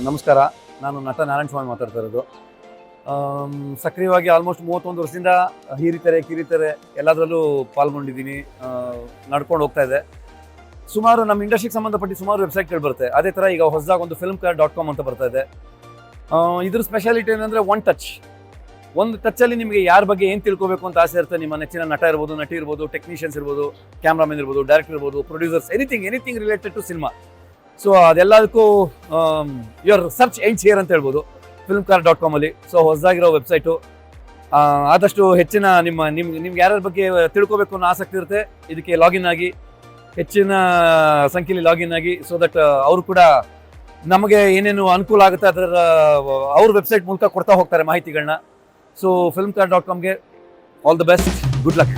ನಮಸ್ಕಾರ. ನಾನು ನಟ ನಾರಾಯಣ ಸ್ವಾಮಿ ಮಾತಾಡ್ತಾ ಇರೋದು. ಸಕ್ರಿಯವಾಗಿ ಆಲ್ಮೋಸ್ಟ್ 31 ವರ್ಷದಿಂದ ಹಿರಿತೆರೆ ಕಿರಿತೆರೆ ಎಲ್ಲದರಲ್ಲೂ ಪಾಲ್ಗೊಂಡಿದ್ದೀನಿ. ನಡ್ಕೊಂಡು ಹೋಗ್ತಾ ಇದೆ. ಸುಮಾರು ನಮ್ಮ ಇಂಡಸ್ಟ್ರಿಗೆ ಸಂಬಂಧಪಟ್ಟು ಸುಮಾರು ವೆಬ್ಸೈಟ್ಗಳು ಬರುತ್ತೆ. ಅದೇ ಥರ ಈಗ ಹೊಸದಾಗಿ ಒಂದು filmfare.com ಅಂತ ಬರ್ತಾ ಇದೆ. ಇದ್ರ ಸ್ಪೆಷಾಲಿಟಿ ಏನಂದರೆ ಒಂದು ಟಚ್ಚಲ್ಲಿ ನಿಮಗೆ ಯಾರ ಬಗ್ಗೆ ಏನು ತಿಳ್ಕೋಬೇಕು ಅಂತ ಆಸೆ ಇರುತ್ತೆ. ನಿಮ್ಮ ನೆಚ್ಚಿನ ನಟ ಇರ್ಬೋದು, ನಟಿ ಇರ್ಬೋದು, ಟೆಕ್ನಿಷಿಯನ್ಸ್ ಇರ್ಬೋದು, ಕ್ಯಾಮ್ರಾಮನ್ ಇರ್ಬೋದು, ಡೈರೆಕ್ಟರ್ ಇರ್ಬೋದು, producers, anything related to cinema. So ಅದೆಲ್ಲದಕ್ಕೂ ಯುವರ್ ಸರ್ಚ್ ಎಂಡ್ಸ್ ಹಿಯರ್ ಅಂತ ಹೇಳ್ಬೋದು filmfare.com ಅಲ್ಲಿ. ಸೊ ಹೊಸದಾಗಿರೋ ವೆಬ್ಸೈಟು. ಆದಷ್ಟು ಹೆಚ್ಚಿನ ನಿಮ್ಗೆ ಯಾರ್ಯಾರ ಬಗ್ಗೆ ತಿಳ್ಕೋಬೇಕು ಅನ್ನೋ ಆಸಕ್ತಿ ಇರುತ್ತೆ, ಇದಕ್ಕೆ ಲಾಗಿನ್ ಆಗಿ ಹೆಚ್ಚಿನ ಸಂಖ್ಯೆಯಲ್ಲಿ ಲಾಗಿನ್ ಆಗಿ, ಸೊ ದಟ್ ಅವರು ಕೂಡ ನಮಗೆ ಏನೇನು ಅನುಕೂಲ ಆಗುತ್ತೆ ಅದರ ಅವ್ರ ವೆಬ್ಸೈಟ್ ಮೂಲಕ ಕೊಡ್ತಾ ಹೋಗ್ತಾರೆ ಮಾಹಿತಿಗಳನ್ನ. ಸೊ filmfare.comಗೆ all the best, good luck.